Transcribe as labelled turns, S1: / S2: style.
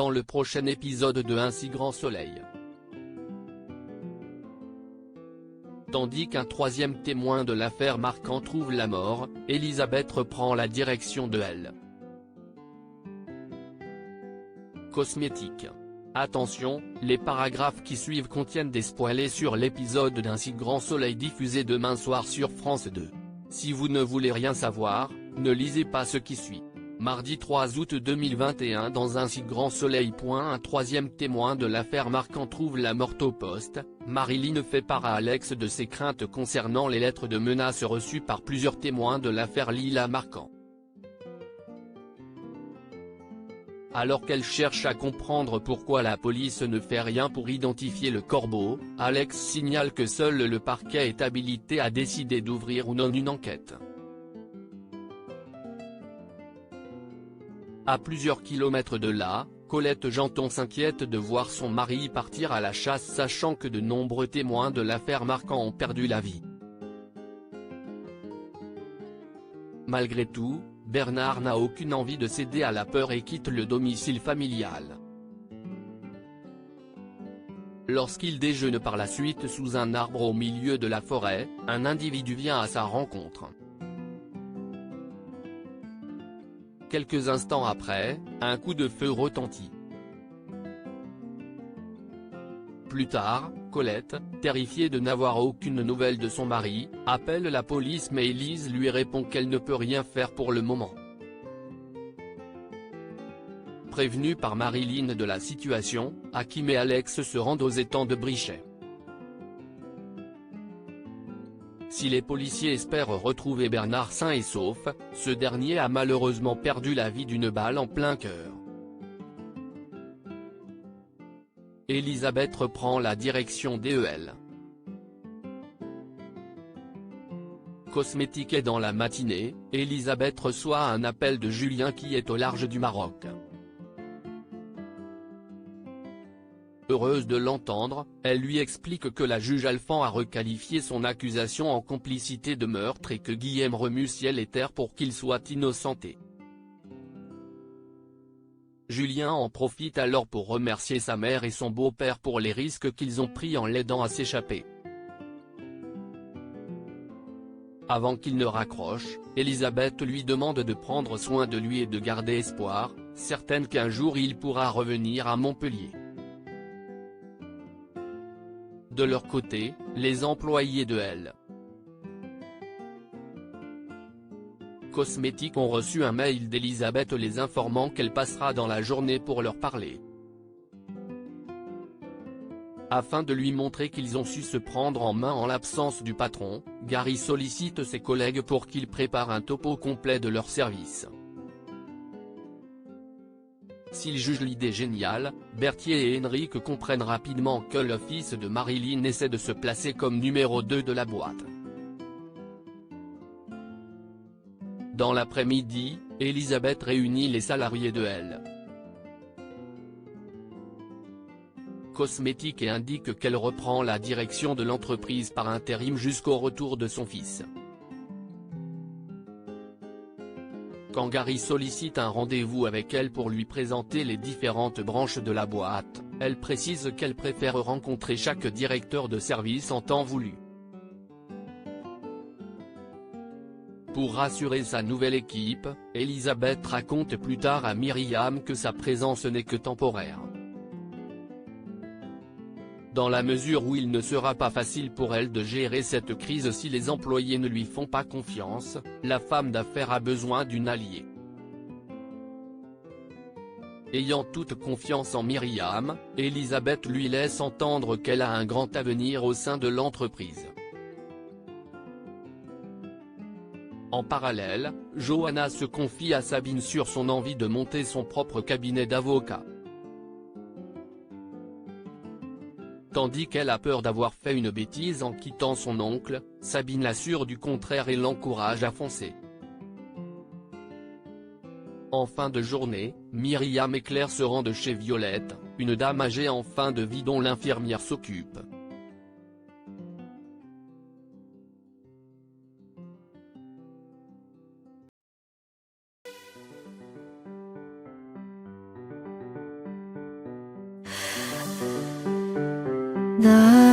S1: dans le prochain épisode de Un si grand soleil. Tandis qu'un troisième témoin de l'affaire Marcan trouve la mort, Elisabeth reprend la direction de Elle. Cosmétique. Attention, les paragraphes qui suivent contiennent des spoilers sur l'épisode d'Un si grand soleil diffusé demain soir sur France 2. Si vous ne voulez rien savoir, ne lisez pas ce qui suit. Mardi 3 août 2021 dans Un si grand soleil. Un troisième témoin de l'affaire Marcan trouve la morte au poste. Marilyn fait part à Alex de ses craintes concernant les lettres de menaces reçues par plusieurs témoins de l'affaire Lila Marcan. Alors qu'elle cherche à comprendre pourquoi la police ne fait rien pour identifier le corbeau, Alex signale que seul le parquet est habilité à décider d'ouvrir ou non une enquête. À plusieurs kilomètres de là, Colette Janton s'inquiète de voir son mari partir à la chasse sachant que de nombreux témoins de l'affaire Marcan ont perdu la vie. Malgré tout, Bernard n'a aucune envie de céder à la peur et quitte le domicile familial. Lorsqu'il déjeune par la suite sous un arbre au milieu de la forêt, un individu vient à sa rencontre. Quelques instants après, un coup de feu retentit. Plus tard, Colette, terrifiée de n'avoir aucune nouvelle de son mari, appelle la police mais Élise lui répond qu'elle ne peut rien faire pour le moment. Prévenus par Marilyn de la situation, Hakim et Alex se rendent aux étangs de Brichet. Si les policiers espèrent retrouver Bernard sain et sauf, ce dernier a malheureusement perdu la vie d'une balle en plein cœur. Elisabeth reprend la direction d'EL. Cosmétique. Et dans la matinée, Elisabeth reçoit un appel de Julien qui est au large du Maroc. Heureuse de l'entendre, elle lui explique que la juge Alphand a requalifié son accusation en complicité de meurtre et que Guillaume remue ciel et terre pour qu'il soit innocenté. Julien en profite alors pour remercier sa mère et son beau-père pour les risques qu'ils ont pris en l'aidant à s'échapper. Avant qu'il ne raccroche, Elisabeth lui demande de prendre soin de lui et de garder espoir, certaine qu'un jour il pourra revenir à Montpellier. De leur côté, les employés de Elle. Cosmétique ont reçu un mail d'Elisabeth les informant qu'elle passera dans la journée pour leur parler. Afin de lui montrer qu'ils ont su se prendre en main en l'absence du patron, Gary sollicite ses collègues pour qu'ils préparent un topo complet de leur service. S'ils jugent l'idée géniale, Berthier et Henrique comprennent rapidement que le fils de Marilyn essaie de se placer comme numéro 2 de la boîte. Dans l'après-midi, Elisabeth réunit les salariés de Elle. Cosmétique et indique qu'elle reprend la direction de l'entreprise par intérim jusqu'au retour de son fils. Quand Gary sollicite un rendez-vous avec elle pour lui présenter les différentes branches de la boîte, elle précise qu'elle préfère rencontrer chaque directeur de service en temps voulu. Pour rassurer sa nouvelle équipe, Elisabeth raconte plus tard à Myriam que sa présence n'est que temporaire. Dans la mesure où il ne sera pas facile pour elle de gérer cette crise si les employés ne lui font pas confiance, la femme d'affaires a besoin d'une alliée. Ayant toute confiance en Myriam, Elisabeth lui laisse entendre qu'elle a un grand avenir au sein de l'entreprise. En parallèle, Johanna se confie à Sabine sur son envie de monter son propre cabinet d'avocat. Tandis qu'elle a peur d'avoir fait une bêtise en quittant son oncle, Sabine l'assure du contraire et l'encourage à foncer. En fin de journée, Myriam et Claire se rendent chez Violette, une dame âgée en fin de vie dont l'infirmière s'occupe.
S2: The